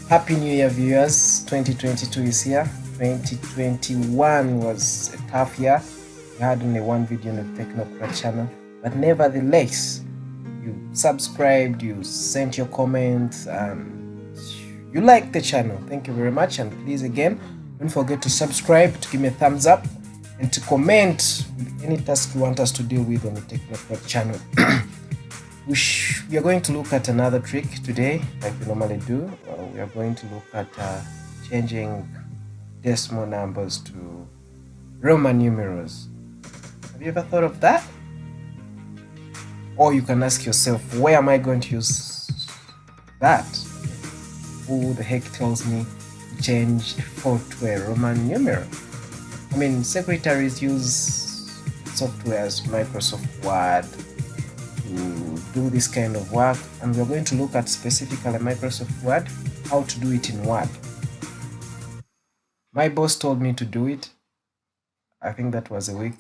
Happy New Year, viewers. 2022 is here. 2021 was a tough year. We had only one video on the Technocrat channel, but nevertheless, you subscribed, you sent your comments, and you liked the channel. Thank you very much. And please, again, don't forget to subscribe, to give me a thumbs up, and to comment with any task you want us to deal with on the Technocrat channel. We are going to look at another trick today, like we normally do. We are going to look at changing decimal numbers to Roman numerals. Have you ever thought of that? Or you can ask yourself, where am I going to use that? Who the heck tells me to change a 4 to a Roman numeral? I mean, secretaries use software as Microsoft Word to do this kind of work, and we're going to look at specifically Microsoft Word, how to do it in Word. My boss told me to do it. I think that was a week,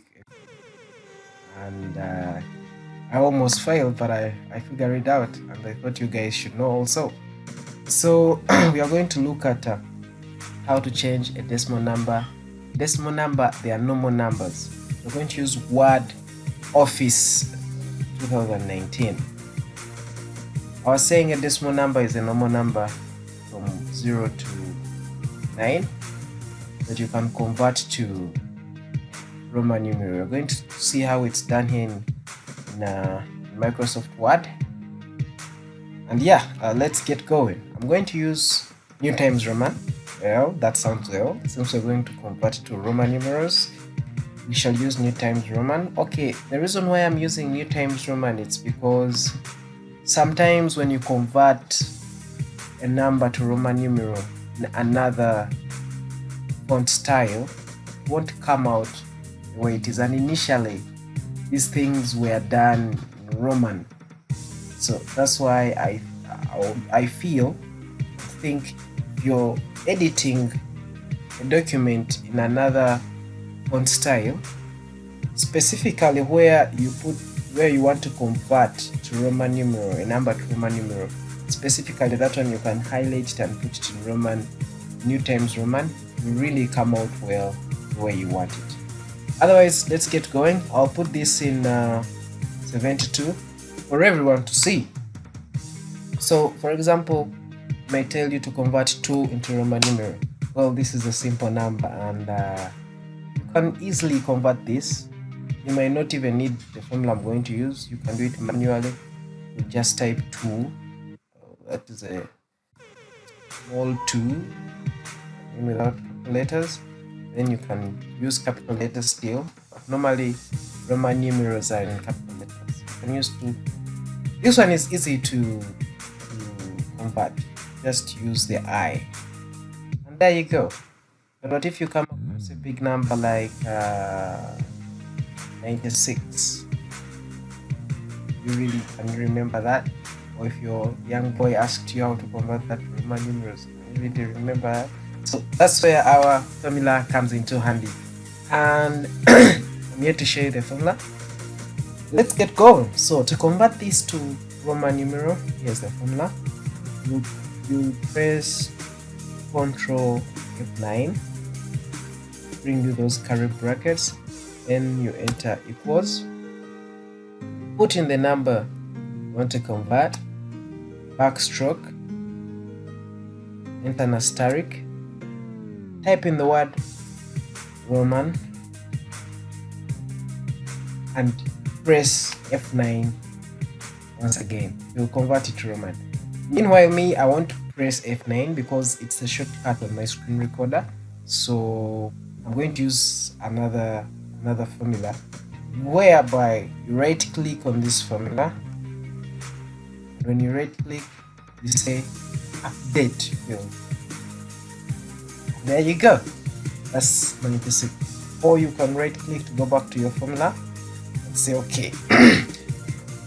and I almost failed, but I figured it out, and I thought you guys should know also. So we are going to look at how to change a decimal number. Decimal number, they are normal numbers. We're going to use Word Office 2019. I was saying a decimal number is a normal number from 0 to 9 that you can convert to Roman numeral. We're going to see how it's done here in Microsoft Word. And yeah, let's get going. I'm going to use New Times Roman. Well, that sounds well. Since we're going to convert it to Roman numerals, we shall use New Times Roman. Okay, the reason why I'm using New Times Roman, it's because sometimes when you convert a number to Roman numeral in another font style, it won't come out the way it is. And initially, these things were done in Roman. So that's why I think if you're editing a document in another font style, specifically where you want to convert to Roman numeral, a number to Roman numeral, specifically that one, you can highlight it and put it in Roman, New Times Roman. It will really come out well the way you want it. Otherwise, let's get going. I'll put this in 72 for everyone to see. So for example, I may tell you to convert 2 into Roman numeral. Well, this is a simple number, and you can easily convert this. You might not even need the formula I'm going to use. You can do it manually. You just type 2. That is a small 2 without capital letters. Then you can use capital letters still. But normally, Roman numerals are in capital letters. You can use 2. This one is easy to convert. Just use the I. And there you go. But what if you come across a big number like 96? You really can remember that? Or if your young boy asked you how to convert that to Roman numerals, you really remember that? So that's where our formula comes into handy. And I'm here to show you the formula. Let's get going. So to convert this to Roman numeral, here's the formula. You press Ctrl F9, bring you those curly brackets, then you enter equals, put in the number you want to convert, backstroke, enter an asterisk, type in the word Roman, and press F9 once again. You'll convert it to Roman. Meanwhile, I want to press F9 because it's a shortcut on my screen recorder. So I'm going to use another formula whereby you right click on this formula. When you right click, you say update field. There you go. That's 96. Or you can right click to go back to your formula and say okay.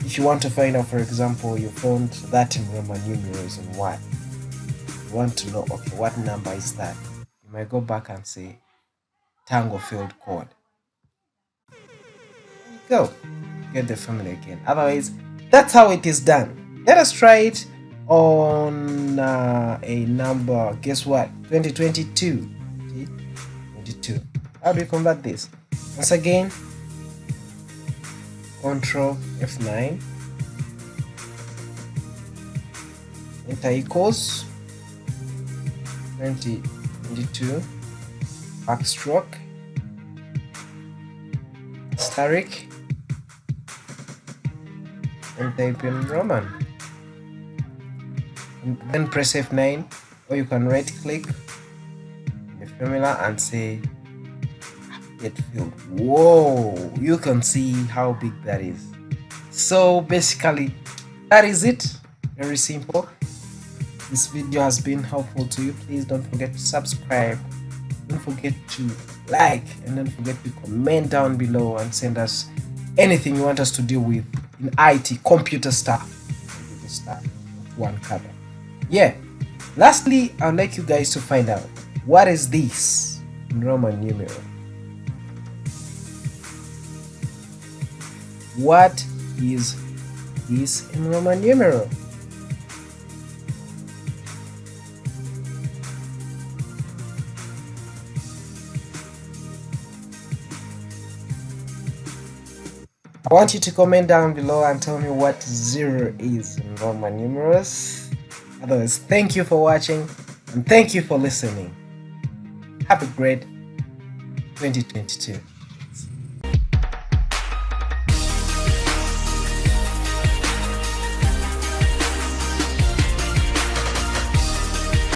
If you want to find out, for example, you found that in Roman numerals in Word, you want to know, okay, what number is that? You might go back and say tangle field code. There you go. Get the formula again. Otherwise, that's how it is done. Let us try it on a number. Guess what? 2022. 22. How do you convert this? Once again, Control F9, enter equals 2022 backstroke asterisk and type in Roman, and then press F9, or you can right click the formula and say get filled. Whoa, you can see how big that is. So basically that is it. Very simple. This video has been helpful to you. Please don't forget to subscribe, don't forget to like, and don't forget to comment down below and send us anything you want us to deal with in IT, computer stuff, one cover. Yeah, lastly, I'd like you guys to find out, what is this in Roman numeral? What is this in Roman numeral? I want you to comment down below and tell me what 0 is in Roman numerals. Otherwise, thank you for watching and thank you for listening. Have a great 2022.